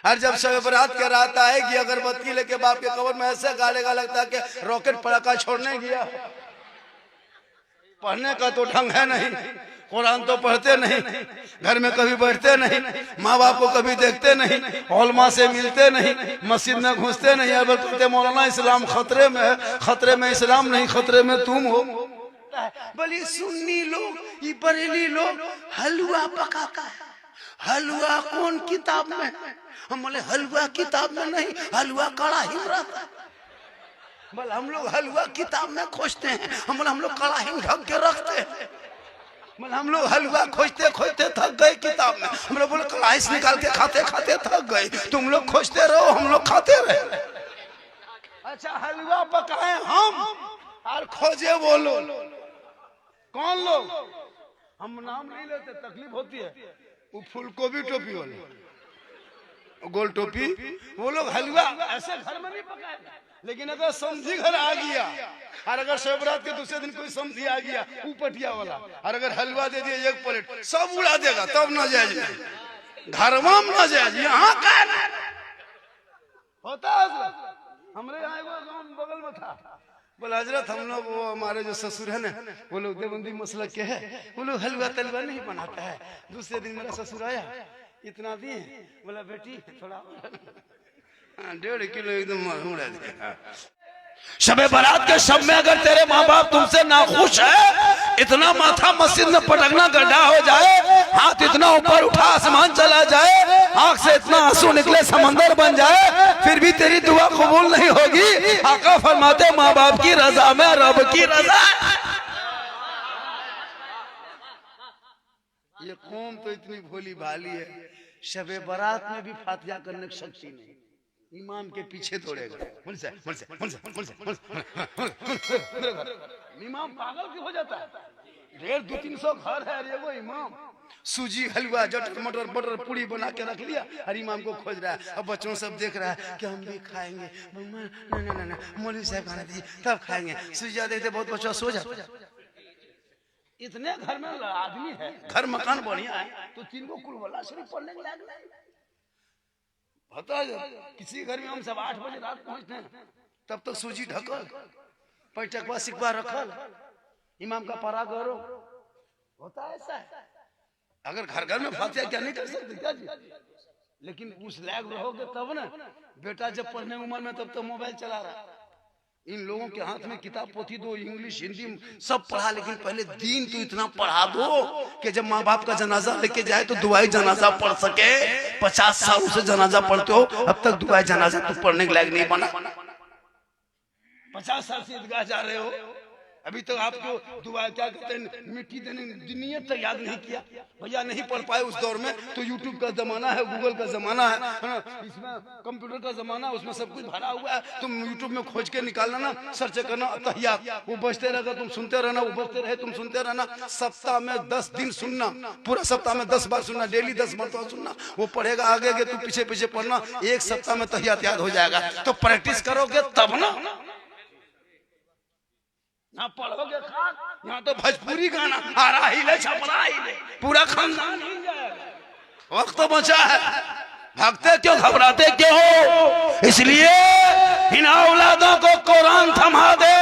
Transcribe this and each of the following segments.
हर जब शब बरात कह रहा है कि अगरबत्ती लेके बाप के कब्र में ऐसे गालेगा लगता है कि रॉकेट पटाखा छोड़ने गया। पढ़ने का तो ढंग है नहीं, कुरान तो पढ़ते नहीं, घर में कभी बैठते नहीं, माँ बाप को कभी देखते नहीं, उलमा से मिलते नहीं, मस्जिद में घुसते नहीं। अब कहते मौलाना इस्लाम खतरे में है। खतरे में इस्लाम नहीं, खतरे में तुम हो। बोली सुन्नी लोग, ये बरेली लोग हलवा पकाता है। हलवा कौन किताब में? हम बोले हलवा किताब में नहीं, हलवा कड़ाही में रहता है। बोले हम लोग हलवा किताब में खोजते हैं। हम बोले हम लोग कड़ाही में ढक के रखते हैं। बोले हम लोग हलवा खोजते खोजते थक गए किताब में। हम लोग बोले कड़ाही से निकाल के खाते खाते थक गए। तुम लोग खोजते रहो, हम लोग खाते रहे। अच्छा हलवा पकाए हम और खोजे वो लोग। कौन लोग? हम नाम नहीं लेते, तकलीफ होती है। वो फूलगोभी टोपी वाले, गोल टोपी, वो लोग हलवा ऐसे घर में नहीं पकाएगा। लेकिन अगर समझी घर आ गया और अगर शिवरात के दूसरे दिन कोई समझी आ गया ऊपटिया वाला और अगर हलवा दे दिया एक प्लेट, सब उड़ा देगा। तब ना जाए घर में ना जाए। यहाँ का होता है। हमारे यहाँ गाँव बगल में था। बोला हजरत हम लोग, वो हमारे जो ससुर है ना, वो लोग देवबंदी मसलक के है, वो लोग हलवा तलवा नहीं बनाता है। दूसरे दिन मेरा ससुर आया, इतना दिए। बोला बेटी थोड़ा 1.5 किलो एकदम उड़ा दिया। शबे बारात के शब में अगर तेरे माँ बाप तुमसे नाखुश है, इतना माथा मस्जिद में पटकना गड्ढा हो जाए, हाथ इतना ऊपर उठा आसमान चला जाए, आंख से इतना आंसू निकले समंदर बन जाए, फिर भी तेरी दुआ कबूल नहीं होगी। आका फरमाते माँ बाप की रजा में रब की रजा। ये कौम तो इतनी भोली भाली है, शबे बारात में भी फातिहा करने की शक्ति नहीं। इमाम के पीछे दौड़ेगा। इमाम पागल क्यों हो जाता है? 150-200 घर है अरे वो इमाम सूजी हलवा जटर मटर बटर पूरी बना के रख लिया और इमाम को खोज रहा है। अब बच्चों सब देख रहा है कि हम भी खाएंगे। ना मौलवी साहब खाना दीजिए तब खाएंगे। सूजी देखते बहुत बच्चा सो जाता। इतने घर में आदमी है, घर मकान बढ़िया है, तो 3 को कुल शरीफ पढ़ने के लायक नहीं। पता है किसी घर में हम सब 8 बजे रात पहुंचते हैं, तब तक सूजी ढकल, पैटकवा सिकवा रखल, इमाम का परा गौरव होता है। ऐसा है। अगर घर घर में फातिहा क्या नहीं कर सकते क्या जी? लेकिन उस लायक रहोगे तब ना। बेटा जब पढ़ने उम्र में तब तो मोबाइल चला रहा है। इन लोगों के हाथ में किताब पोथी दो, इंग्लिश हिंदी सब पढ़ा, लेकिन पहले दीन तो इतना पढ़ा दो कि जब माँ बाप का जनाजा लेके जाए तो दुआई जनाजा पढ़ सके। 50 साल से जनाजा पढ़ते हो, अब तक दुआई जनाजा तो पढ़ने के लायक नहीं बना। 50 साल से ईदगाह जा रहे हो, अभी तक आपको दुआ क्या कहते हैं मिट्टी देने नियत तक याद नहीं किया। भैया नहीं पढ़ पाए उस दौर में, तो यूट्यूब का जमाना है, गूगल का जमाना है ना, इसमें कंप्यूटर का जमाना, उसमें सब कुछ भरा हुआ है। तुम यूट्यूब में खोज के निकालना ना, सर्च करना तहियात, वो बजते रहेगा, तुम सुनते रहना, वो बजते रहे तुम सुनते रहना। सप्ताह में 10 दिन सुनना, पूरा सप्ताह में 10 बार सुनना, डेली 10 मरतबा सुनना। वो पढ़ेगा आगे आगे, तुम पीछे पीछे पढ़ना, 1 सप्ताह में तहियात याद हो जाएगा। तो प्रैक्टिस करोगे तब ना पढ़ोगे। यहाँ तो भोजपुरी गाना हारा ही ले छपरा ही ले, पूरा खानदान हिल जाएगा। वक्त तो बचा है, भागते क्यों, घबराते क्यों हो? इसलिए इन औलादों को कुरान थमा दे,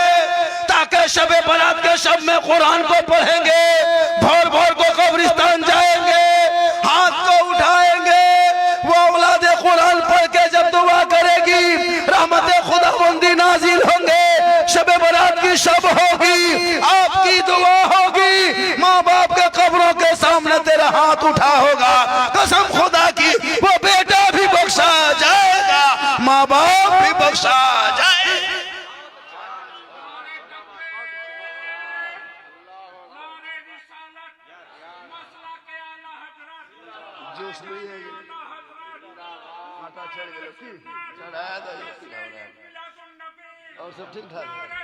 ताकि शबे बारात के शब में कुरान को पढ़ेंगे, भोर भोर को कब्रिस्तान जाएंगे, हाथ को उठाएंगे, वो औलादे कुरान पढ़ के जब दुआ करेगी, रहमत खुदाबंदी नाजिल होंगे, शबे बारात की शब होगी, आपकी दुआ होगी, माँ बाप के कब्रों के सामने तेरा हाथ उठा होगा। कसम खुदा की वो बेटा भी बख्शा जाएगा, माँ बाप भी बख्शा जाए। जोश नहीं है, आटा चढ़ गया, चढ़ाया और सब ठीक ठाक है।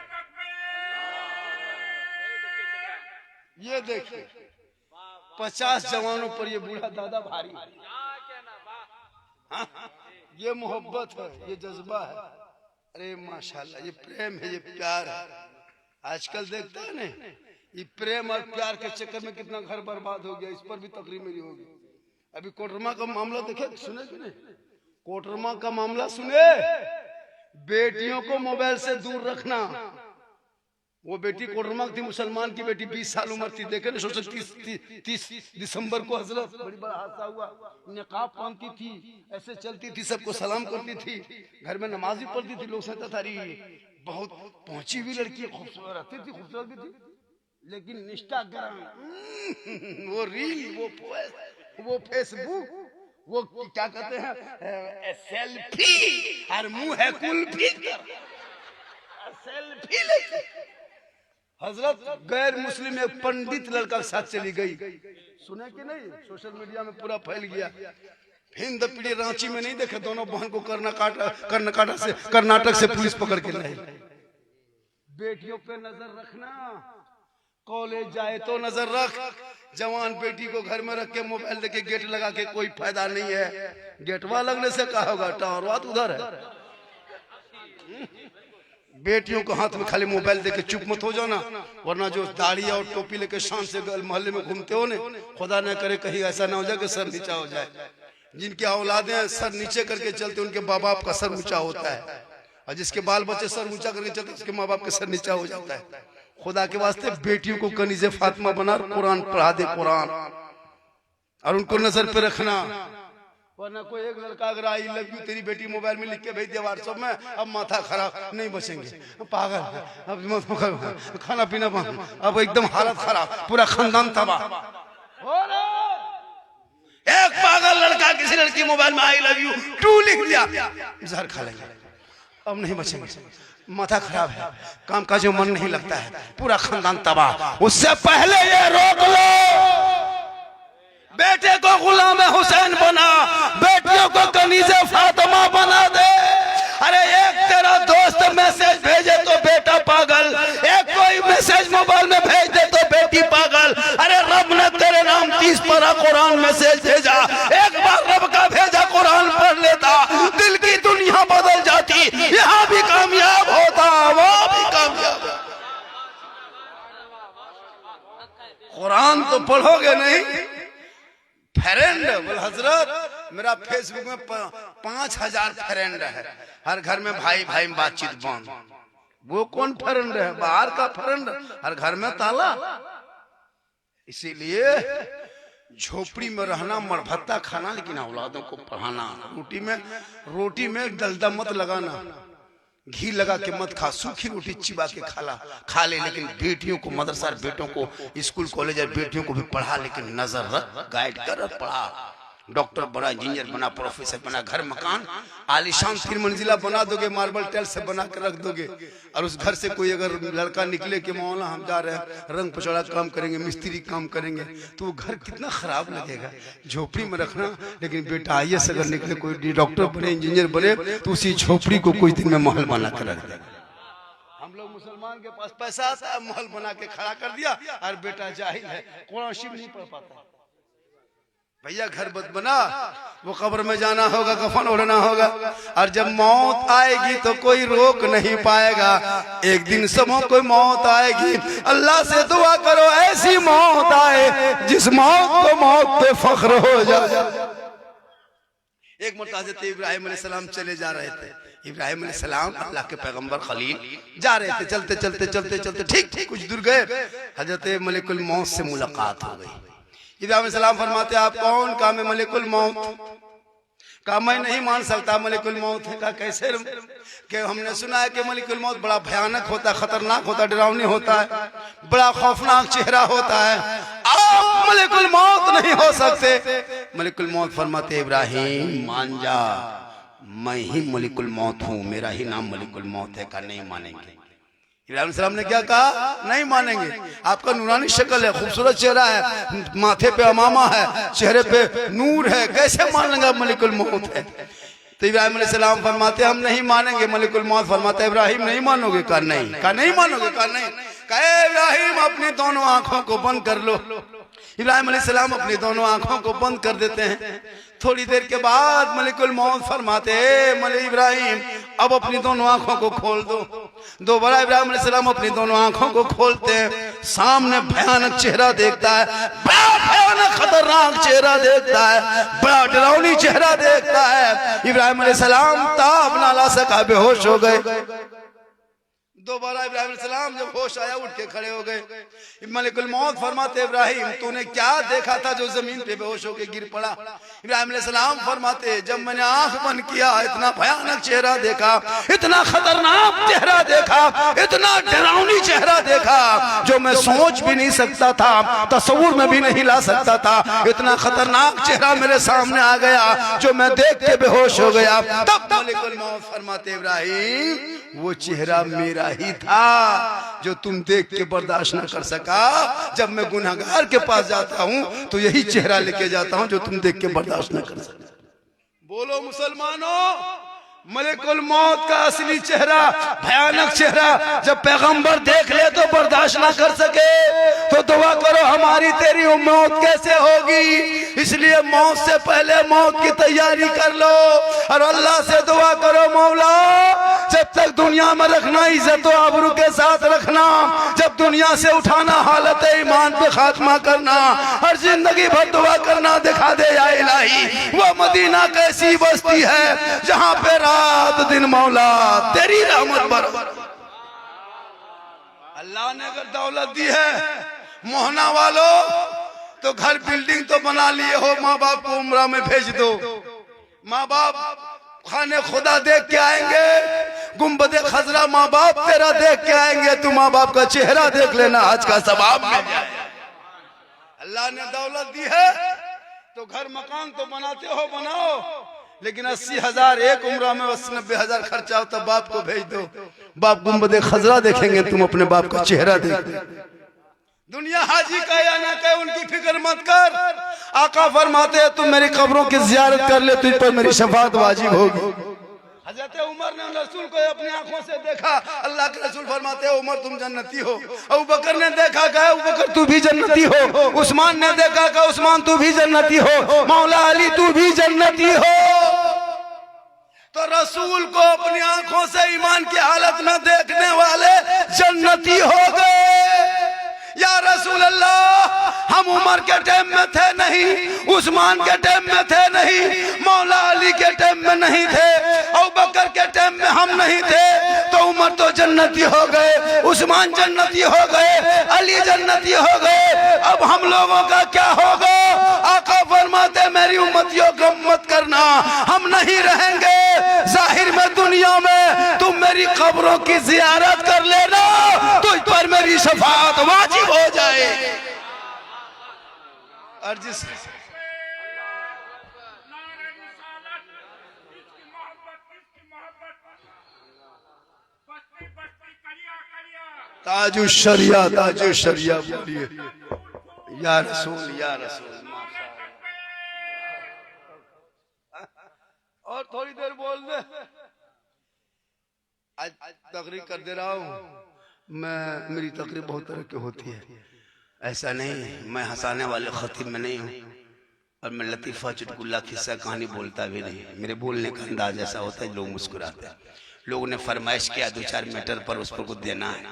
ये देखिए 50 जवानों पर ये बूढ़ा दादा भारी। हाँ, ये मोहब्बत है, ये जज्बा है। अरे माशाल्लाह, ये प्रेम है, ये प्यार है। आजकल देखते हैं ना, ये प्रेम और प्यार के चक्कर में कितना घर बर्बाद हो गया। इस पर भी तकरीर मेरी होगी। अभी कोडरमा का मामला देखे, सुने कि नहीं? कोटरमा का मामला सुने, बेटियों को मोबाइल से दूर रखना। वो बेटी कोटरमा थी, मुसलमान की बेटी, 20 साल उम्र थी। देखे ना, 30 दिसंबर को हजरत बड़ी बड़ा हादसा हुआ। निकाब पहनती थी, ऐसे चलती थी, सबको सलाम करती थी, घर में नमाज भी पढ़ती थी। लोग सोचता था बहुत पहुंची हुई लड़की, खूबसूरत रहती थी, खूबसूरत भी थी। लेकिन इंस्टाग्राम, वो रील, वो फेसबुक, वो क्या कहते हैं, सेल्फी, और मुंह है कुल्फी, सेल्फी लेके हजरत गैर मुस्लिम एक पंडित लड़का के साथ चली गई। सुने कि नहीं, सोशल मीडिया में पूरा फैल गया। हिंद पीढ़ी रांची में नहीं देखे, दोनों बहन को कर्नाटक से पुलिस पकड़ के लाई। बेटियों पे नजर रखना, कॉलेज जाए तो नजर रख। जवान बेटी को घर में रख के मोबाइल लेके गेट लगा के कोई फायदा नहीं है। गेटवा लगने से क्या होगा, टावरवा तो उधर है। बेटियों को हाथ में खाली मोबाइल देके चुप मत हो जाओ ना, वरना जो दाढ़ी और टोपी लेके शान से मोहल्ले में घूमते हो ने, खुदा न करे कहीं ऐसा ना हो जाए कि सर नीचा हो जाए। जिनके औलादे सर नीचे करके चलते, उनके माँ बाप का सर ऊंचा होता है, और जिसके बाल बच्चे सर ऊंचा करके चलते, उसके माँ बाप का सर नीचा हो जाता है। खुदा के वास्ते बेटियों को कनीज़े फातिमा बना, कुरान पढ़ा दे, कुरान, और उनको नजर पे रखना। वरना कोई एक लड़का अगर आई लव यू तेरी बेटी मोबाइल में लिख के भेज दिया व्हाट्सएप में, अब माथा खराब, नहीं बचेंगे, पागल, अब खाना पीना बंद, अब एकदम हालत खराब, पूरा खानदान तबाह। एक पागल लड़का किसी लड़की मोबाइल में आई लव यू 2 लिख दिया, जहर खा लेंगे, अब नहीं बचेंगे, माथा खराब है, काम का जो मन नहीं लगता है, पूरा खानदान तबाह। उससे पहले ये रोक लो, बेटे को गुलाम हुसैन बना, बेटियों को कनीज़े फातिमा बना दे। अरे एक तेरा दोस्त मैसेज भेजे तो बेटा पागल, एक कोई मैसेज मोबाइल में भेज दे तो बेटी पागल। अरे रब ने तेरे नाम 30 पारा कुरान मैसेज भेजा, एक बार रब का भेजा कुरान पढ़ लेता, दिल की दुनिया बदल जाती, यहाँ भी कामयाब होता, वहाँ भी कामयाब। कुरान तो पढ़ोगे नहीं, फ्रेंड बोल हजरत मेरा फेसबुक में 5000 फ्रेंड है, हर घर में भाई भाई में बातचीत बंद। वो कौन फ्रेंड है, बाहर का फ्रेंड, हर घर में ताला। इसीलिए झोपड़ी में रहना, मरभत्ता खाना, लेकिन औलादों को पढ़ाना। रोटी में डलडा मत लगाना, घी लगा के मत खा, सूखी रोटी चिबा के खा ले। लेकिन बेटियों को मदरसा, बेटों को स्कूल कॉलेज, बेटियों को भी पढ़ा, लेकिन नजर रख, गाइड कर, पढ़ा। डॉक्टर बना, इंजीनियर बना, प्रोफेसर बना, घर मकान आलीशान 3 मंजिला बना दोगे, मार्बल टाइल से बना कर रख दोगे, और उस घर से कोई अगर लड़का निकले कि मौला हम जा रहे हैं, रंग पचौड़ा काम करेंगे, मिस्त्री काम करेंगे, तो वो घर कितना खराब लगेगा। झोपड़ी में रखना, लेकिन बेटा IAS अगर निकले, कोई डॉक्टर बने, इंजीनियर बने, तो उसी झोपड़ी को कुछ दिन में महल बना कर रख देगा। हम लोग मुसलमान के पास पैसा आता है, महल बना के खड़ा कर दिया, और बेटा जाहिल है, कुरान शिव नहीं पढ़ पाता। भैया घर मत बना, वो कब्र में जाना होगा, कफन ओढ़ना होगा, और जब मौत आएगी तो कोई रोक नहीं पाएगा। एक दिन सबों को मौत आएगी, अल्लाह से दुआ करो ऐसी मौत आए जिस मौत को मौत पे फख्र हो जाए। एक मरतबा हज़रत इब्राहिम अलैहिस्सलाम चले जा रहे थे। इब्राहिम अलैहिस्सलाम अल्लाह के पैगंबर खलील जा रहे थे, चलते चलते चलते चलते ठीक कुछ दूर गए, हजरत मलिकुल मौत से मुलाकात हो गई। इब्राहिम अलैहिस्सलाम फरमाते आप कौन? कहा मैं मलिकुल मौत। कहा मैं नहीं मान सकता मलिकुल मौत है। कहा कैसे? कि हमने सुना है कि मलिकुल मौत बड़ा भयानक होता है, खतरनाक होता है, डरावनी होता है, बड़ा खौफनाक चेहरा होता है, आप मलिकुल मौत नहीं हो सकते। मलिकुल मौत फरमाते इब्राहिम मान जा, मैं ही मलिकुल मौत हूँ, मेरा ही नाम मलिकुल मौत है। कहा नहीं मानेंगे। इब्राहिम सलाम ने क्या कहा? नहीं मानेंगे। आपका नूरानी शक्ल है, खूबसूरत चेहरा है, माथे पे अमामा है, चेहरे पे नूर है, कैसे मान लेंगे मलिकुल मौत है? तो इब्राहिम अलैहिस्सलाम फरमाते हम नहीं मानेंगे। मलिकुल मौत फरमाते इब्राहिम नहीं मानोगे? कहा नहीं। कहा नहीं मानोगे? कहा नहीं। कहे इब्राहिम अपनी दोनों आंखों को बंद कर लो। इब्राहिम अलैहिस्सलाम अपनी दोनों आंखों को बंद कर देते हैं। थोड़ी देर के बाद मलिकुल मौत फरमाते मलिक इब्राहिम अब अपनी दोनों आंखों को खोल दो। दोबारा इब्राहिम अलैहिस्सलाम अपनी दोनों आंखों को खोलते हैं। सामने भयानक चेहरा देखता है, बड़ा भयानक खतरनाक चेहरा देखता है, बड़ा डरावनी चेहरा देखता है। इब्राहिम अलैहिस्सलाम ताब ना ला सका, बेहोश हो गए। दोबारा इब्राहिम अलैहिस्सलाम जब होश आया उठ के खड़े हो गए। मलिकुल मौत फरमाते इब्राहिम तूने क्या देखा था जो जमीन पे बेहोश होके गिर पड़ा? इब्राहिम अलैहिस्सलाम फरमाते जब मैंने आंख बंद किया इतना भयानक चेहरा देखा, इतना खतरनाक चेहरा देखा, इतना डरावनी चेहरा देखा जो मैं सोच भी नहीं सकता था, तस्वुर में भी नहीं ला सकता था। इतना खतरनाक चेहरा मेरे सामने आ गया जो मैं देख के बेहोश हो गया। तब मलिकुल मौत फरमाते इब्राहिम वो चेहरा मेरा ही था जो तुम देख के बर्दाश्त न कर सका। जब मैं गुनहगार के पास जाता हूं तो यही चेहरा लेके जाता हूं जो तुम देख के बर्दाश्त न कर सका। बोलो मुसलमानों, मलिकुल मौत का असली चेहरा, भयानक चेहरा जब पैगंबर देख ले तो बर्दाश्त ना कर सके तो दुआ करो हमारी तेरी मौत कैसे होगी। इसलिए मौत से पहले मौत की तैयारी कर लो और अल्लाह से दुआ करो मौला जब तक दुनिया में रखना इज्जत और आबरू के साथ रखना, जब दुनिया से उठाना हालत ईमान पे खात्मा करना और जिंदगी भर दुआ करना दिखा दे या इलाही वो मदीना कैसी बस्ती है जहाँ पे रात दिन मौला तेरी रहमत बरबर। अल्लाह ने अगर दौलत दी है मोहना वालों तो घर बिल्डिंग तो बना लिए हो, माँ बाप को उम्रा में भेज दो। माँ बाप खाने खुदा देख के आएंगे, गुम्बदे खजरा माँ बाप तेरा देख के आएंगे, तू माँ बाप का चेहरा देख लेना आज का सवाब मिल जाए। अल्लाह ने दौलत दी है तो घर मकान तो बनाते हो बनाओ, लेकिन 80,000 एक उम्र में 80-90,000 खर्चा हो तब बाप को भेज दो। बाप गुम्बदे खजरा देखेंगे, तुम अपने बाप का चेहरा देख। दुनिया हाजी का या ना कहे उनकी फिक्र मत कर। आका फरमाते हैं तुम मेरी कब्रों की जियारत कर ले, तुझ पर मेरी शफाअत वाजिब होगी। हजरत उमर ने रसूल को अपनी आंखों से देखा, अल्लाह के रसूल फरमाते हैं उमर तुम जन्नती हो। अबू बकर ने देखा कहा अबू बकर तू भी जन्नती हो। उस्मान ने देखा कहा उस्मान तू भी जन्नती हो। मौला अली तू भी जन्नती हो। तो रसूल को अपनी आंखों से ईमान की हालत में देखने वाले जन्नती हो गए। या रसूल अल्लाह हम उमर के टाइम में थे नहीं, उस्मान के टाइम में थे नहीं, मौला अली के टाइम में नहीं थे, अबू बकर के टाइम में हम नहीं थे, तो उमर तो जन्नती हो गए, उस्मान जन्नती हो गए, अली जन्नती हो गए, अब हम लोगों का क्या होगा? आका फरमाते मेरी उम्मतियों को मत करना, हम नहीं रहेंगे जाहिर में दुनिया में, तुम मेरी कब्रों की जियारत कर लेना, तुझ पर मेरी शफाअत वाजिब हो जाए। और जिस ताजु शरिया बोलिए या रसूल या रसूल। और थोड़ी देर बोल दे, आज तकरीर कर दे रहा हूँ मैं, मेरी तकरीर बहुत तरह की होती है, ऐसा नहीं मैं हंसाने वाले खतीब में नहीं हूँ और मैं लतीफ़ा चुटकुल्ला किस्सा कहानी बोलता भी नहीं। मेरे बोलने का अंदाज ऐसा होता है लोग मुस्कुराते हैं। लोगों ने फरमाइश किया 2-4 मीटर पर उस पर कुछ देना है,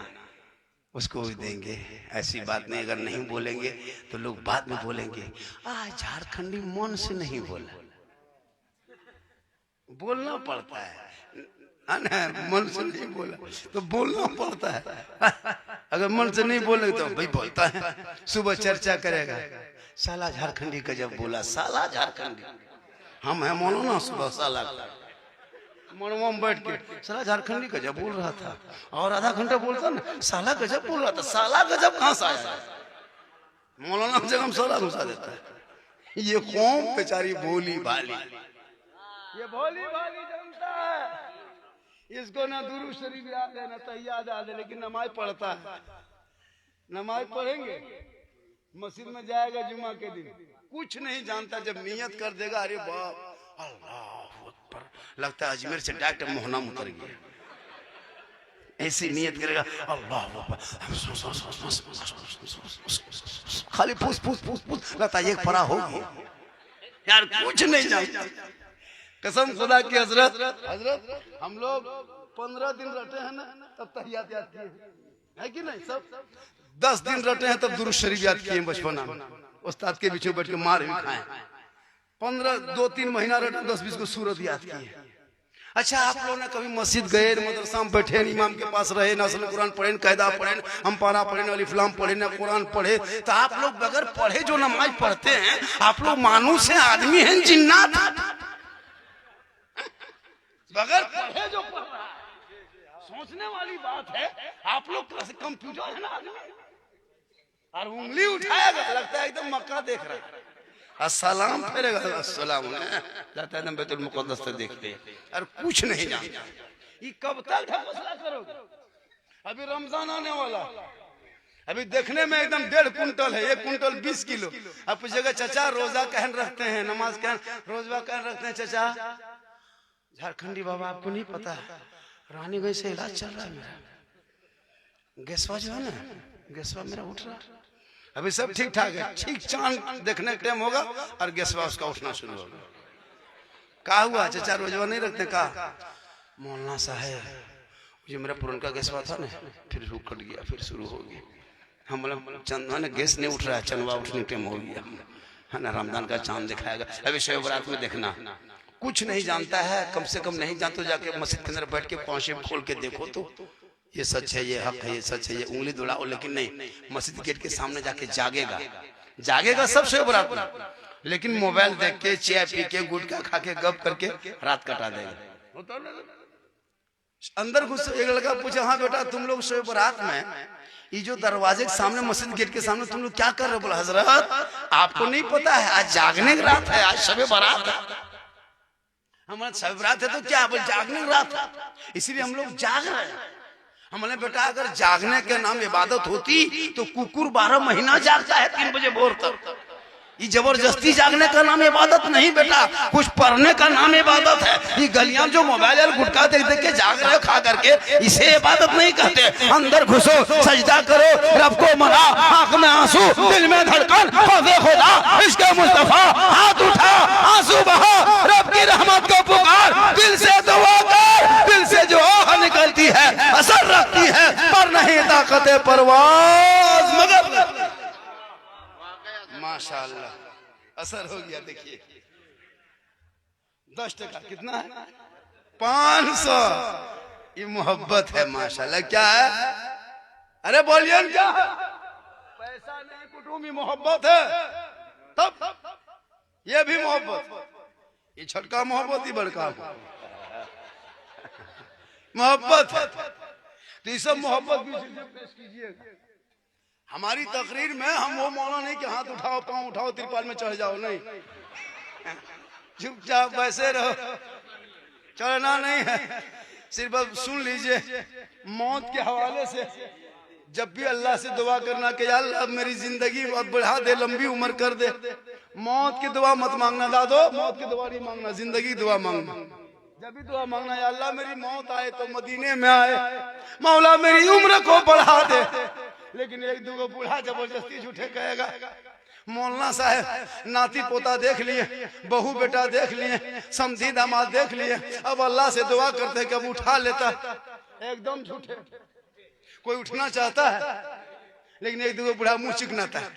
उसको भी देंगे। ऐसी बात नहीं, अगर नहीं बोलेंगे तो लोग बाद में बोलेंगे आज झारखंडी मन से नहीं बोला। बोलना पड़ता है, मन से नहीं बोला तो बोलना पड़ता है। अगर मन से नहीं बोले तो भाई बोलता है, सुबह चर्चा करेगा साला झारखंडी का जब बोला, साला झारखंडी हम है मौलाना, सुबह साला मनवा में बैठ के साला झारखंडी का जब बोल रहा था और आधा घंटा बोलता ना साला गजब बोल रहा था। साला गजब कहाँ से आया? मौलाना जगह हम साला घुसा देता है। ये कौम बेचारी भोली भाली, ये भोली भाली जनता है, इसको ना दुरूद शरीफ याद है ना तहियाद याद है, लेकिन नमाज पढ़ता है। नमाज पढ़ेंगे मस्जिद में जाएगा जुमा के दिन, कुछ नहीं जानता, जब नियत कर देगा अरे बाप अल्लाह अकबर, लगता है अजमेर से डॉक्टर मोहना उतर गया। ऐसी नियत करेगा अल्लाह अकबर, खाली पूछ पूछ पूछ पूछ, लगता है एक परा हो यार, कुछ नहीं जानता। कसम खुदा की हजरत हम लोग 15 दिन रहते हैं ना तब तहियात याद किए है कि नहीं? सब 10 दिन रटे हैं तब दुरूद शरीफ याद किए बचपना में, उस्ताद के बीच में बैठ के मार भी खाए। 2-3 महीना रटे 10-20 को सूरत याद किए। अच्छा, आप लोगों ने कभी मस्जिद गए, मदरसा में बैठे, इमाम के पास रहे, नस्ल कुरान पढ़े, कायदा पढ़े, अम्पारा पढ़े, अलिफ्लाम पढ़े, न कुरान पढ़े, तो आप लोग बगैर पढ़े जो नमाज पढ़ते हैं, आप लोग मानुस हैं, आदमी हैं, जिन्नात? बगैर पढ़े जो पढ़ रहा है, सोचने वाली बात है। आप लोग कंप्यूटर है ना आदमी, और उंगली उठाएगा लगता है एकदम मक्का देख रहा है, अस्सलाम फेरेगा, अस्सलाम जाता है बैतुल मुक़द्दस से देखते और कुछ नहीं जानता। ये कब तक ढकोसला करोगे? अभी रमजान आने वाला, अभी देखने में एकदम 1.5 कुंटल है, 1 कुंटल 20 किलो। अब पूछेगा चाचा रोजा कहन रखते हैं, नमाज कहन, रोजा कहन रखते हैं चाचा? झारखंडी बाबा आपको नहीं पता, रानीगंज से इलाज चल रहा है मेरा, गैसवा जो है ना, गैसवा मेरा उठ रहा है। अभी सब ठीक ठाक है, ठीक चांद देखने का टाइम होगा और गैसवा उसका उठना शुरू होगा। कहा हुआ चाचा रोजवा नहीं रखते? कहा मौलाना साहब जो मेरा पुरान का गैसवा था ना, फिर रुक कट गया, फिर शुरू हो गया। हम बोला चंद ने गैस नहीं उठ रहा है, चंदवा उठने टाइम हो गया है ना, रमजान का चांद दिखाएगा। अभी शब बरात में देखना, कुछ नहीं जानता है, कम से कम नहीं जानते, जाके मस्जिद के अंदर बैठ के पांचे खोल के देखो तो ये सच है, ये हक है, ये सच है, ये उंगली दौड़ाओ, लेकिन नहीं, मस्जिद गेट के सामने जाके जागेगा, जागेगा सब शब बरात में, लेकिन मोबाइल देख के, चाय पी के, गुटखा खा के, गप करके रात कटा देगा। अंदर घुस एक लड़का पूछा, हाँ बेटा तुम लोग शब बरात में ये जो दरवाजे के सामने, मस्जिद गेट के सामने तुम लोग क्या कर रहे हो? बोला हजरत आपको नहीं पता है, आज जागने की रात है, आज शब बरात है। हमारा शब बरात है तो क्या, बोल जागने की रात है, इसीलिए हम लोग जाग रहे हैं। हमने बेटा अगर जागने के नाम इबादत होती तो कुकुर 12 महीना जागता है 3 बजे भोर तक। ये जबरदस्ती जागने का नाम इबादत नहीं बेटा, कुछ पढ़ने का नाम इबादत है। ये गलियां जो मोबाइल और गुटखा देख देख के जाग रहे हो खा करके, इसे इबादत नहीं कहते। अंदर घुसो, सजदा करो, रब को मना, आंख में आंसू, दिल में धड़कन, ख्वाबे खुदा, इश्क़ मुस्तफा, हाथ उठा, आंसू बहा, रब की रहमत को पुकार, दिल से दुआ कर, दिल से जो आह निकलती है असर रखती है, पर नहीं ताकत परवाज़ मगर। माशाअल्लाह असर हो गया। देखिए 10% कितना है? 500। ये मोहब्बत है माशाअल्लाह। क्या है? अरे बोलिए क्या है? पैसा नहीं, कुटुंबी मोहब्बत है। तब ये भी मोहब्बत, ये छोटका मोहब्बत ही बड़का मोहब्बत है। तो ये सब मोहब्बत भी पेश कीजिए। हमारी तकरीर में हम वो मौला नहीं कि हाथ उठाओ, पांव उठाओ, तिरपाल में चढ़ जाओ, नहीं, चुपचाप वैसे रहो, चढ़ना नहीं है। सिर्फ अब सुन लीजिए, मौत के हवाले से जब भी अल्लाह से दुआ करना कि यार अब मेरी जिंदगी बहुत बढ़ा दे, लंबी उम्र कर दे। मौत की दुआ मत मांगना दादो, मौत की दुआ नहीं मांगना, जिंदगी दुआ मांगना। जब भी दुआ मांगना या अल्लाह मेरी मौत आए तो मदीने में आए, मौला मेरी उम्र को बढ़ा दे। लेकिन एक दो बूढ़ा जबरदस्ती झूठे कहेगा। मौलाना साहब नाती पोता देख लिए, बहू बेटा देख लिए, समधी दामाद देख लिए, अब अल्लाह से दुआ करते कि अब उठा लेता। एकदम झूठे। कोई उठना चाहता है लेकिन एक दो बूढ़ा मुंह चिकनाता है,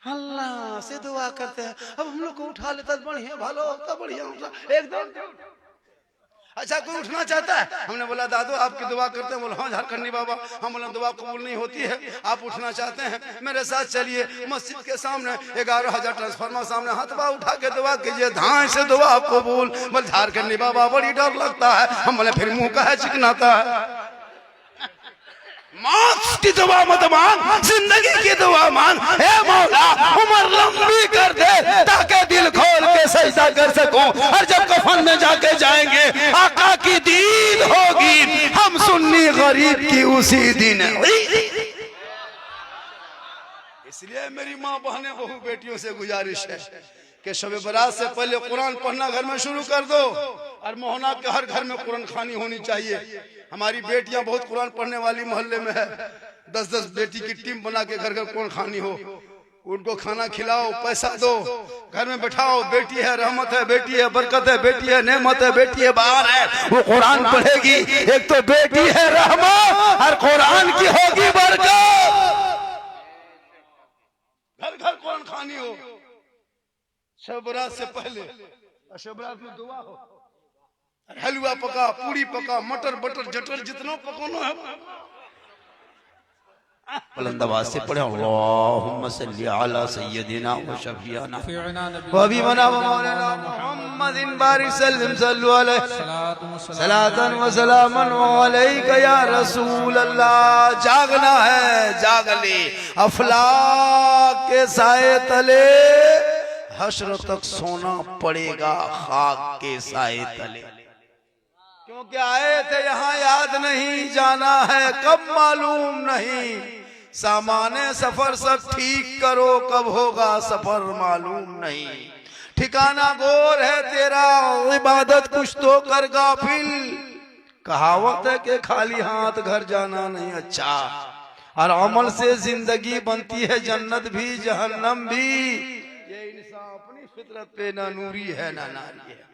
अल्लाह से दुआ करते हैं अब हम लोग को उठा लेता, बढ़िया भालो होता, बढ़िया होता, एकदम। अच्छा कोई उठना चाहता है? हमने बोला दादू आपकी दुआ करते हैं। बोला हाँ झारखंडी बाबा, हम बोला दुआ कबूल नहीं होती है, आप उठना चाहते हैं मेरे साथ चलिए, मस्जिद के सामने 11,000 ट्रांसफार्मर सामने हाथवा उठा के दुआ कीजिए, धान से दुआ कबूल। बोले झारखंडी बाबा बड़ी डर लगता है। हम बोले फिर मुंह का है चिकनाता है। मौत की दुआ मत मांग, जिंदगी की दुआ मांग। हे मौला उम्र लंबी कर दे ताकि दिल खोल के सजदा कर सकूं, और जब कफन में जाके जाएंगे आका की दीद होगी, हम सुन्नी गरीब की उसी दिन। इसलिए मेरी माँ बहनें बहू बेटियों से गुजारिश है कि शब बरात से पहले कुरान पढ़ना घर में शुरू कर दो, और मोहना के हर घर में कुरान खानी होनी चाहिए। हमारी बेटियां बहुत कुरान पढ़ने वाली मोहल्ले में है, 10-10 बेटी की टीम बना के घर घर कुरान खानी हो, उनको खाना खिलाओ, पैसा दो, घर में बैठाओ। बेटी है रहमत है, बेटी है बरकत है, बेटी है नेमत है, बेटी है बाहर है, वो कुरान पढ़ेगी। एक तो बेटी है रहमत और कुरान की होगी बरकत। घर घर कुरान खानी हो, शब बरात से पहले, और शब बरात में दुआ हो, हलवा पका, पूरी पका, मटर बटर जटर जितना पकाना है बुलंद आवाज से पढ़े। अल्लाहुम्मा सल्ली अला सय्यदिना व शफीना व हबीबना व मौलाना मुहम्मदिन बारिक सल्लम सल्लु अलैहि सलातन व सलामन अलैका या रसूल अल्लाह। जागना है, जाग ले, अफलाक के साए तले हश्र तक सोना पड़ेगा, खाक के साए तले। क्योंकि आए थे यहाँ याद नहीं, जाना है कब मालूम नहीं, सामाने सफर सब ठीक करो, कब होगा सफर मालूम नहीं। ठिकाना गोर है तेरा, इबादत कुछ तो कर गाफिल, कहावत है कि खाली हाथ घर जाना नहीं अच्छा, और अमल से जिंदगी बनती है जन्नत भी जहन्नम भी। ये इंसान अपनी फितरत पे ना नूरी है ना नारी है।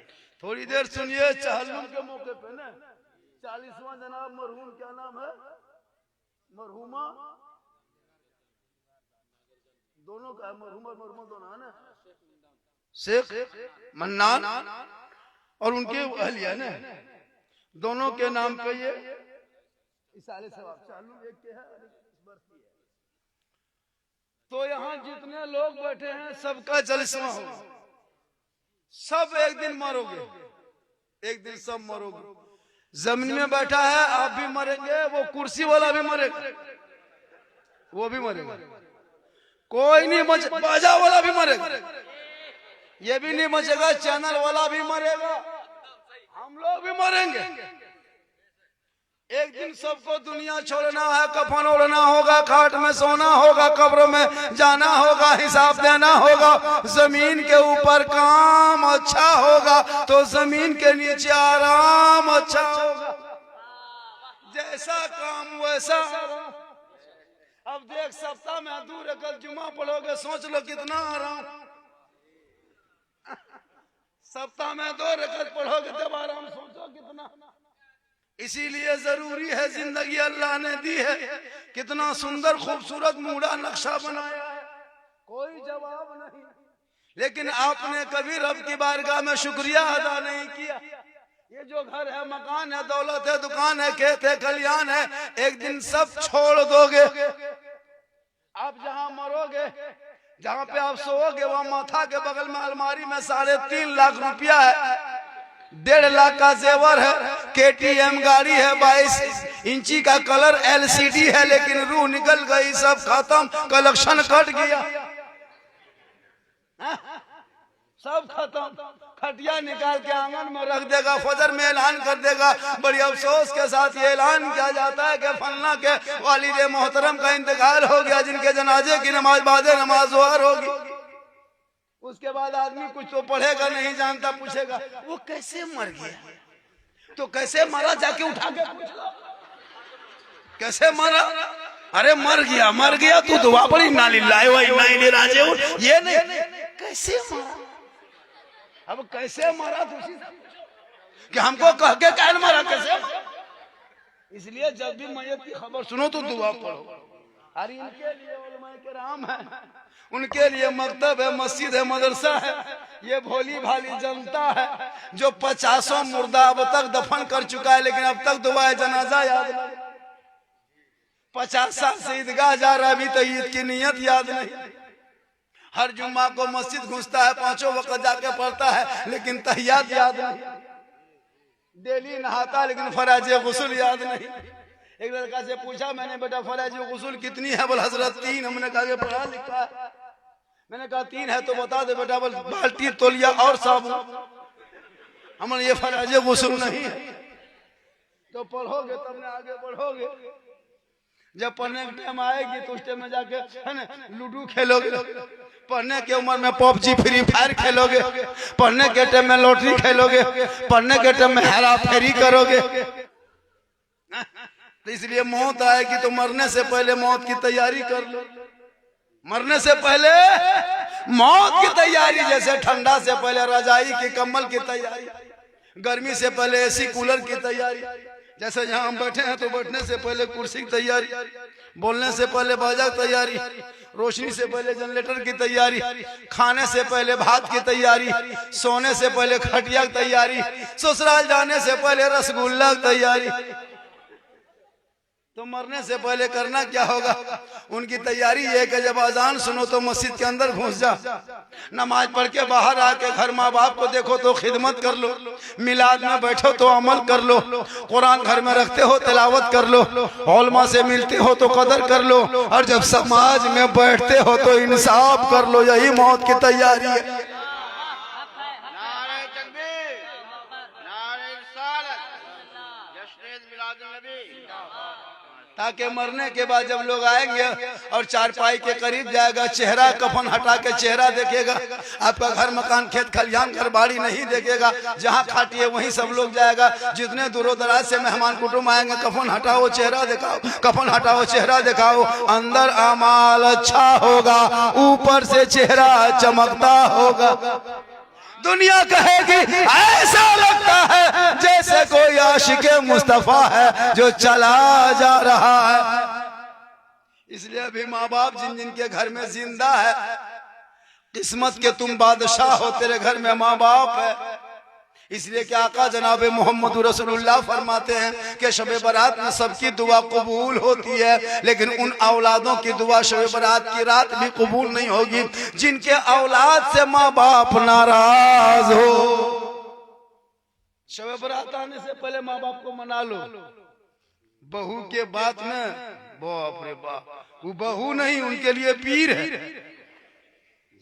थोड़ी देर सुनिए, चहलम के मौके पे ना 40वां जनाब मरहूम, क्या नाम है, मरहूमा दोनों का, मरहूमा मरहूमा दोनों है ना, शेख मन्नान और उनके अहलिया ने, दोनों के नाम पे ये इसाले सवाब चालू एक के है। तो यहाँ जितने लोग बैठे हैं सबका जलसा हो, सब एक दिन मरोगे, एक दिन सब मरोगे। जमीन में बैठा है आप भी मरेंगे, वो कुर्सी वाला भी मरेगा, वो भी मरेगा, कोई नहीं बच, बाजा वाला भी मरेगा, ये भी नहीं बचेगा, चैनल वाला भी मरेगा, हम लोग भी मरेंगे। एक दिन सबको दुनिया छोड़ना है, कफन ओढ़ना होगा, खाट में सोना होगा, कब्र में जाना होगा, हिसाब देना होगा। जमीन के ऊपर काम अच्छा होगा तो जमीन के नीचे आराम अच्छा होगा, जैसा काम वैसा। अब देख, सप्ताह में 2 रकात जुमा पढ़ोगे, सोच लो कितना आराम। सप्ताह में 2 रकात पढ़ोगे तब आराम, सोचो कितना। इसीलिए जरूरी है, जिंदगी अल्लाह ने दी है, कितना सुंदर खूबसूरत मूड़ा नक्शा बनाया है, कोई जवाब नहीं। लेकिन आपने कभी रब की बारगाह में शुक्रिया अदा नहीं किया। ये जो घर है, मकान है, दौलत है, दुकान है, खेत है, खलियान है, एक दिन सब छोड़ दोगे। आप जहां मरोगे, जहां पे आप सोओगे, वहां माथा के बगल में अलमारी में 3.5 लाख रुपया है, 1.5 लाख का जेवर है, KTM गाड़ी है, 22 इंची का कलर LCD है, लेकिन रूह निकल गई, सब खत्म, कलेक्शन कट गया, सब खत्म। खटिया निकाल के आंगन में रख देगा, फजर में ऐलान कर देगा। बड़ी अफसोस के साथ ये ऐलान किया जाता है कि फलना के वालिद मोहतरम का इंतकाल हो गया, जिनके जनाजे की नमाज बाद नमाज ज़ोहर होगी। उसके बाद आदमी कुछ तो पढ़ेगा नहीं, जानता, पूछेगा वो कैसे मर गया, तो कैसे मरा जाके उठा के पूछो, कैसे मरा? अरे मर गया तू दुआ पड़ी, ना लिल्लाहि व इन्ना इलैहि राजिऊन। ये नहीं, कैसे मरा? अब कैसे मरा तुझी कि हमको कह के कैन मरा, कैसे मरा? इसलिए जब भी मैयत की खबर सुनो तो दुआ पढ़ो। अरे इनके लिए उलमाए किराम है, उनके लिए मकतब है, मस्जिद है, मदरसा है। ये भोली भाली जनता है जो 50 मुर्दा अब तक दफन कर चुका है, लेकिन अब तक दुआ जनाजा याद नहीं। 50 साल से ईदगाह जा रहा है, अभी तो ईद की नियत याद नहीं। हर जुम्मा को मस्जिद घुसता है, 5 वक्त जाके पढ़ता है, लेकिन तहियात याद नहीं। डेली नहाता, लेकिन फराज गुस्ल याद नहीं। एक लड़का से पूछा मैंने, बेटा फराज गुस्ल कितनी है? बोला हजरत 3। हमने कहा पढ़ा लिखा है? मैंने कहा 3 है तो बता दे बेटा। बोल बाल्टी, तौलिया और साबुन। हमने ये फराज गुस्ल नहीं है। तो पढ़ोगे तब ने आगे बढ़ोगे। जब पढ़ने का टाइम आएगी तो उस टाइम में जाके है ना लूडो खेलोगे। पढ़ने के उम्र में PUBG फ्री फायर खेलोगे। पढ़ने के टाइम में लॉटरी खेलोगे। पढ़ने के टाइम में हेरा फेरी करोगे। तो इसलिए मौत आएगी तो मरने से पहले मौत की तैयारी कर लो। मरने से पहले मौत की तैयारी, जैसे ठंडा से पहले रजाई की कम्बल की तैयारी, गर्मी से पहले AC कूलर की तैयारी, जैसे यहाँ हम बैठे हैं तो बैठने से पहले कुर्सी की तैयारी, बोलने से पहले बाजा की तैयारी, रोशनी से पहले जनरेटर की तैयारी, खाने से पहले भात की तैयारी, सोने से पहले खटिया की तैयारी, ससुराल जाने से पहले रसगुल्ला की तैयारी। तो मरने से पहले करना क्या होगा? उनकी तैयारी ये कि जब अजान सुनो तो मस्जिद के अंदर घुस जा, नमाज पढ़ के बाहर आके घर माँ बाप को देखो तो खिदमत कर लो, मिलाद में बैठो तो अमल कर लो, कुरान घर में रखते हो तिलावत कर लो, उलमा से मिलते हो तो कदर कर लो, और जब समाज में बैठते हो तो इंसाफ कर लो। यही मौत की तैयारी है। ताकि मरने के बाद जब लोग आएंगे और चारपाई के करीब जाएगा, चेहरा कफन हटा के चेहरा देखेगा, आपका घर मकान खेत खलिहान घर बाड़ी नहीं देखेगा, जहाँ खाटिए वहीं सब लोग जाएगा। जितने दूरों दराज से मेहमान कुटुंब आएंगे, कफन हटाओ चेहरा दिखाओ, कफन हटाओ चेहरा दिखाओ। अंदर अमाल अच्छा होगा, ऊपर से चेहरा चमकता होगा। दुनिया कहेगी ऐसा लगता है जैसे कोई आशिके मुस्तफा है जो चला जा रहा है। इसलिए अभी माँ बाप जिन जिन के घर में जिंदा है, किस्मत के तुम बादशाह हो, तेरे घर में माँ बाप है। इसलिए कि आका जनाब मोहम्मद रसूलुल्लाह फरमाते हैं कि शब बारात में सबकी दुआ कबूल होती है, लेकिन उन औलादों की दुआ शब बारात की रात भी कबूल नहीं होगी जिनके औलाद से माँ बाप नाराज हो। शब बारात आने से पहले माँ बाप को मना लो। बहू के बात में बाप रे बाप, वो बहू नहीं, उनके लिए पीर है।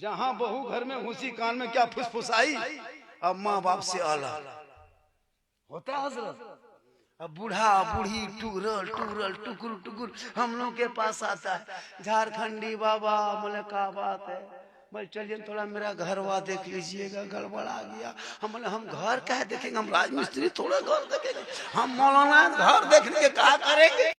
जहां बहू घर में घुसी कान में क्या फुसफुसाई, अब माँ बाप से आला होता है हजरत। अब बूढ़ा बूढ़ी टूरल टूरल टुकुर टुकुर हम लोग के पास आता है, झारखंडी बाबा बोले क्या बात है, बोले चलिए थोड़ा मेरा घरवा देख लीजिएगा, गड़बड़ आ गया। हम बोले हम घर क्या देखेंगे, हम राजमिस्त्री थोड़ा घर देखेंगे, हम मौलाना घर देखने के क्या करेंगे।